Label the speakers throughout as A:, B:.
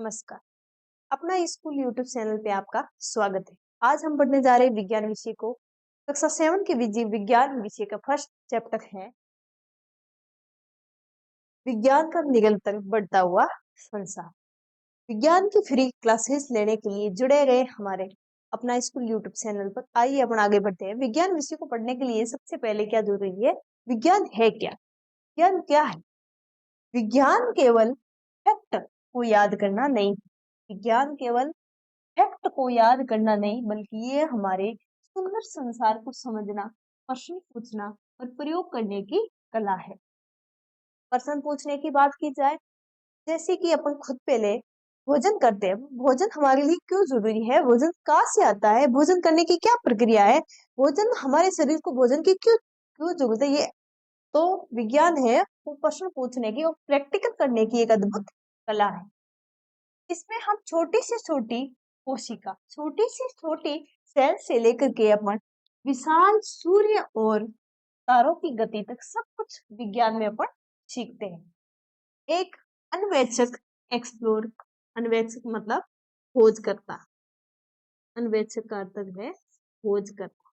A: नमस्कार। अपना school YouTube channel पे आपका स्वागत है। आज हम पढ़ने जा रहे हैं विज्ञान विषय को। कक्षा 7 के विज्ञान विषय का फर्स्ट चैप्टर है विज्ञान का निरंतर बढ़ता हुआ संसार। विज्ञान की फ्री क्लासेस लेने के लिए जुड़े रहे हमारे अपना स्कूल यूट्यूब चैनल पर। आइए अपन आगे बढ़ते हैं। विज्ञान विषय को पढ़ने के लिए सबसे पहले क्या जरूरी है? विज्ञान है क्या? विज्ञान क्या है? विज्ञान केवल फैक्ट को याद करना नहीं, विज्ञान केवल फैक्ट को याद करना नहीं, बल्कि ये हमारे सुंदर संसार को समझना, प्रश्न पूछना और प्रयोग करने की कला है। प्रश्न पूछने की बात की जाए, जैसे कि अपन खुद पहले भोजन करते हैं। भोजन हमारे लिए क्यों जरूरी है? भोजन कहाँ से आता है? भोजन करने की क्या प्रक्रिया है? भोजन हमारे शरीर को भोजन की क्यों क्यों जरूरत है? ये तो विज्ञान है वो प्रश्न पूछने की और प्रैक्टिकल करने की एक अद्भुत कला है। इसमें हम छोटी से छोटी कोशिका, छोटी से छोटी सेल से लेकर के अपन विशाल सूर्य और तारों की गति तक सब कुछ विज्ञान में अपन सीखते हैं। एक अन्वेषक एक्सप्लोर, अन्वेषक मतलब खोजकर्ता, अन्वेषक का अर्थ है खोजकर्ता।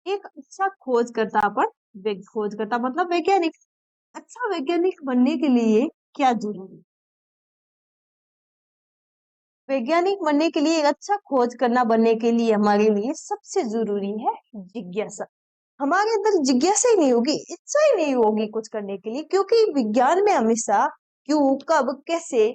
A: एक अच्छा खोजकर्ता अपन खोजकर्ता मतलब वैज्ञानिक। अच्छा वैज्ञानिक बनने के लिए क्या जरूरी? वैज्ञानिक बनने के लिए, एक अच्छा खोज करना बनने के लिए हमारे लिए सबसे जरूरी है जिज्ञासा। हमारे अंदर जिज्ञासा ही नहीं होगी, इच्छा ही नहीं होगी कुछ करने के लिए, क्योंकि विज्ञान में हमेशा क्यों, कब, कैसे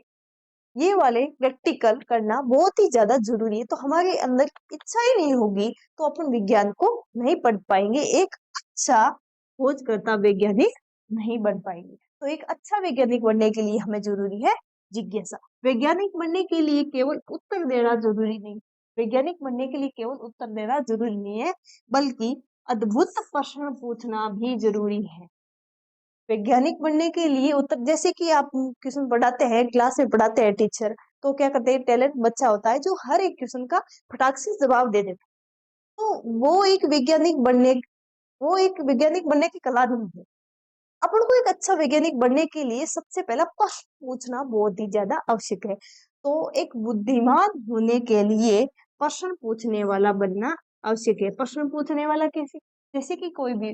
A: ये वाले प्रैक्टिकल करना बहुत ही ज्यादा जरूरी है। तो हमारे अंदर इच्छा ही नहीं होगी तो अपन विज्ञान को नहीं पढ़ पाएंगे, एक अच्छा खोजकर्ता वैज्ञानिक नहीं बन पाएंगे। तो एक अच्छा वैज्ञानिक बनने के लिए हमें जरूरी है जिज्ञासा। वैज्ञानिक बनने के लिए केवल उत्तर देना जरूरी नहीं, वैज्ञानिक बनने के लिए केवल उत्तर देना जरूरी नहीं है, बल्कि अद्भुत प्रश्न पूछना भी जरूरी है। वैज्ञानिक बनने के लिए उत्तर, जैसे कि आप क्वेश्चन पढ़ाते हैं, क्लास में पढ़ाते हैं टीचर, तो क्या करते हैं, टैलेंट बच्चा होता है जो हर एक क्वेश्चन का फटाक से जवाब दे देता है। तो वो एक वैज्ञानिक बनने की कला नहीं है। अपन को एक अच्छा वैज्ञानिक बनने के लिए सबसे पहला प्रश्न पूछना बहुत ही ज्यादा आवश्यक है। तो एक बुद्धिमान होने के लिए प्रश्न पूछने वाला बनना आवश्यक है। प्रश्न पूछने वाला कैसे? जैसे कि कोई भी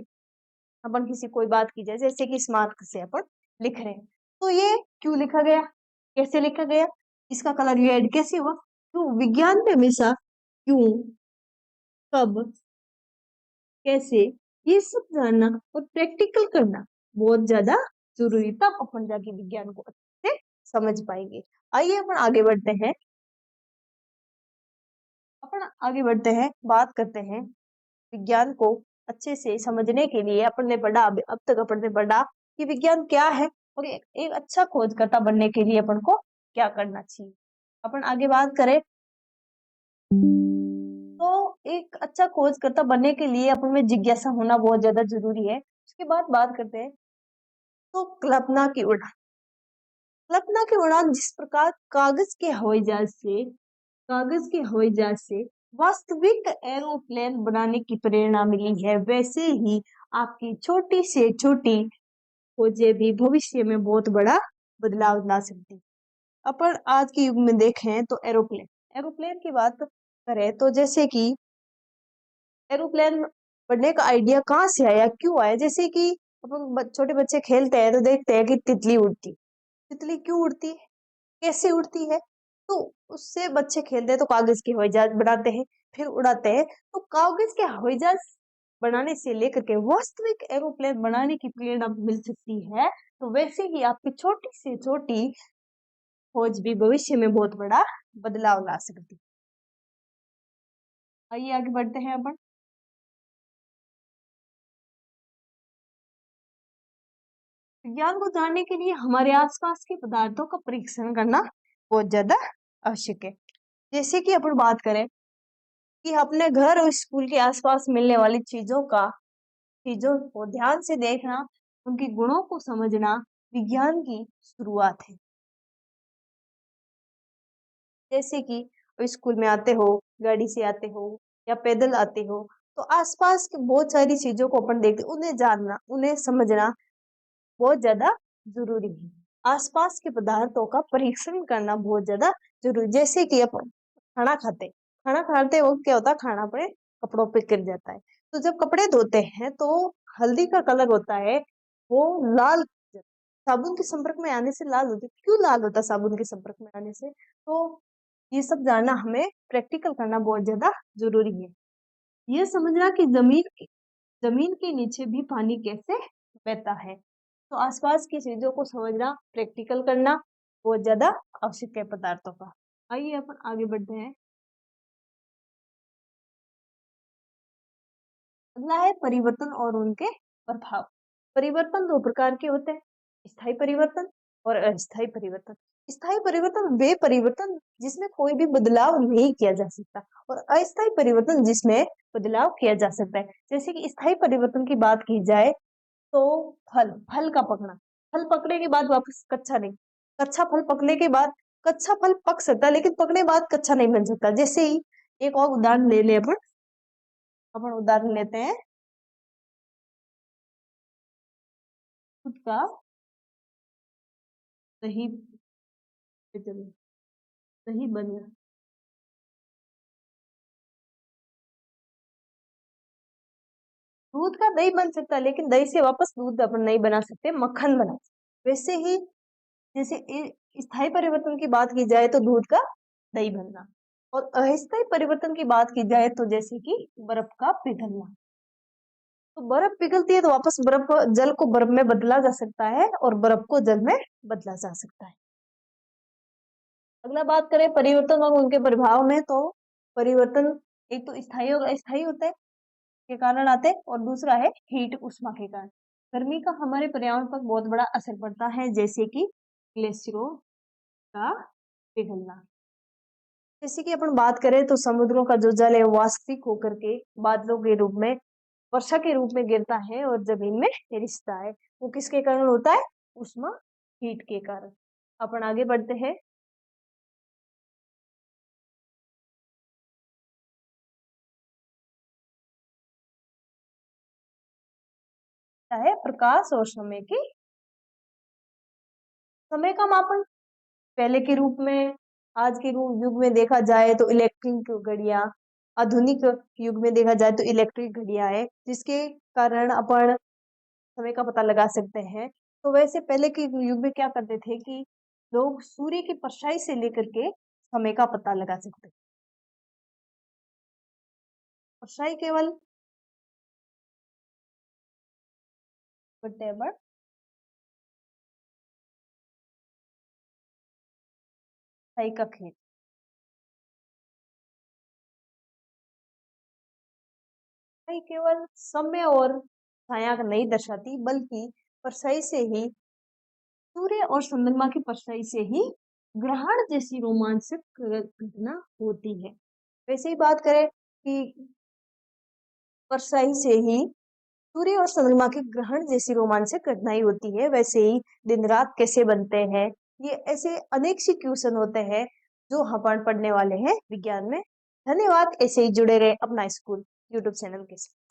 A: अपन किसी कोई बात की जाए, जैसे कि स्मारक से अपन लिख रहे हैं, तो ये क्यों लिखा गया, कैसे लिखा गया, इसका कलर रेड कैसे हुआ? तो विज्ञान में हमेशा क्यों, कब, कैसे, ये सब जानना और प्रैक्टिकल करना बहुत ज्यादा जरूरी, तब अपन जाके विज्ञान को अच्छे से समझ पाएंगे। आइए अपन आगे बढ़ते हैं। बात करते हैं विज्ञान को अच्छे से समझने के लिए। अपन ने पढ़ा, अब तक अपन ने पढ़ा कि विज्ञान क्या है और एक अच्छा खोजकर्ता बनने के लिए अपन को क्या करना चाहिए। अपन आगे बात करें तो एक अच्छा खोजकर्ता बनने के लिए अपन में जिज्ञासा होना बहुत ज्यादा जरूरी है। उसके बाद बात करते हैं तो कल्पना की उड़ान। कल्पना की उड़ान जिस प्रकार कागज के हवाई जहाज से वास्तविक एरोप्लेन बनाने की प्रेरणा मिली है, वैसे ही आपकी छोटी से छोटी खोजें भी भविष्य में बहुत बड़ा बदलाव ला सकती। अपन आज के युग में देखें तो एरोप्लेन की बात करें तो जैसे कि एरोप्लेन बनने का आइडिया कहाँ से आया, क्यों आया? जैसे कि अपन छोटे बच्चे खेलते हैं तो देखते हैं कि तितली उड़ती, तितली क्यों उड़ती है, कैसे उड़ती है? तो उससे बच्चे खेलते हैं तो कागज के हवाई जहाज बनाते हैं, फिर उड़ाते हैं। तो कागज के हवाई जहाज बनाने से लेकर के वास्तविक एरोप्लेन बनाने की प्रेरणा मिल सकती है, तो वैसे ही आपकी छोटी से छोटी खोज भी भविष्य में बहुत बड़ा बदलाव ला सकती है। आइए आगे बढ़ते हैं अपन। विज्ञान को जानने के लिए हमारे आसपास के पदार्थों का परीक्षण करना बहुत ज्यादा आवश्यक है। जैसे कि अपन बात करें कि अपने घर और स्कूल के आसपास मिलने वाली चीजों को ध्यान से देखना, उनके गुणों को समझना विज्ञान की शुरुआत है। जैसे कि स्कूल में आते हो, गाड़ी से आते हो या पैदल आते हो, तो आसपास की बहुत सारी चीजों को अपन देखते, उन्हें जानना, उन्हें समझना बहुत ज्यादा जरूरी है। आसपास के पदार्थों का परीक्षण करना बहुत ज्यादा जरूरी। जैसे कि अपन खाना खाते वक्त क्या होता है, खाना अपने कपड़ों पे गिर जाता है। तो जब कपड़े धोते हैं तो हल्दी का कलर होता है वो लाल हो जाता है। साबुन के संपर्क में आने से लाल होती है। क्यों लाल होता है साबुन के संपर्क में आने से? तो ये सब जानना हमें प्रैक्टिकल करना बहुत ज्यादा जरूरी है। ये समझना कि जमीन के नीचे भी पानी कैसे बहता है। तो आसपास की चीजों को समझना, प्रैक्टिकल करना बहुत ज्यादा आवश्यक है पदार्थों का। आइए अपन आगे बढ़ते हैं। अगला है परिवर्तन और उनके प्रभाव। परिवर्तन दो प्रकार के होते हैं, स्थायी परिवर्तन और अस्थायी परिवर्तन। स्थायी परिवर्तन वे परिवर्तन जिसमें कोई भी बदलाव नहीं किया जा सकता, और अस्थायी परिवर्तन जिसमें बदलाव किया जा सकता है। जैसे कि स्थायी परिवर्तन की बात की जाए तो फल का पकना, फल पकने के बाद वापस कच्चा नहीं, कच्चा फल पकने के बाद, कच्चा फल पक सकता है लेकिन पकने के बाद कच्चा नहीं बन सकता। जैसे ही एक और उदाहरण ले ले अपन अपन उदाहरण लेते हैं दूध का दही, दही बन, दूध का दही बन सकता है लेकिन दही से वापस दूध अपन नहीं बना सकते, मक्खन बना सकते। वैसे ही जैसे स्थायी परिवर्तन की बात की जाए तो दूध का दही बनना, और अस्थायी परिवर्तन की बात की जाए तो जैसे कि बर्फ का पिघलना। तो बर्फ पिघलती है तो वापस बर्फ जल को बर्फ में बदला जा सकता है और बर्फ को जल में बदला जा सकता है। अगला बात करें परिवर्तन और उनके प्रभाव में, तो परिवर्तन एक तो स्थायी और अस्थायी होते हैं के कारण आते हैं, और दूसरा है हीट उष्मा के कारण। गर्मी का हमारे पर्यावरण पर बहुत बड़ा असर पड़ता है, जैसे कि ग्लेशियरों का पिघलना। जैसे कि अपन बात करें तो समुद्रों का जो जल है वाष्पित होकर के बादलों के रूप में, वर्षा के रूप में गिरता है और जमीन में रिसता है। वो किसके कारण होता है? उष्मा, हीट के कारण। अपन आगे बढ़ते हैं। क्या है? प्रकाश और समय की, समय का मापन पहले के रूप में, आज के युग में देखा जाए तो इलेक्ट्रिक घड़ियां, आधुनिक युग में देखा जाए तो इलेक्ट्रिक घड़ियां है जिसके कारण अपन समय का पता लगा सकते हैं। तो वैसे पहले के युग में क्या करते थे कि लोग सूर्य की परछाई से लेकर के समय का पता लगा सकते थे। परछाई केवल टेबल परछाई का खेल, परछाई केवल समय और छाया का नहीं दर्शाती, बल्कि परछाई से ही, सूर्य और चंद्रमा की परछाई से ही ग्रहण जैसी रोमांचक घटना होती है। वैसे ही बात करें कि परछाई से ही सूर्य और चंद्रमा के ग्रहण जैसी रोमांचक घटनाएं होती है, वैसे ही दिन रात कैसे बनते हैं, ये ऐसे अनेक सी क्वेश्चन होते हैं जो हम पढ़ने वाले हैं विज्ञान में। धन्यवाद, ऐसे ही जुड़े रहे अपना स्कूल यूट्यूब चैनल के साथ।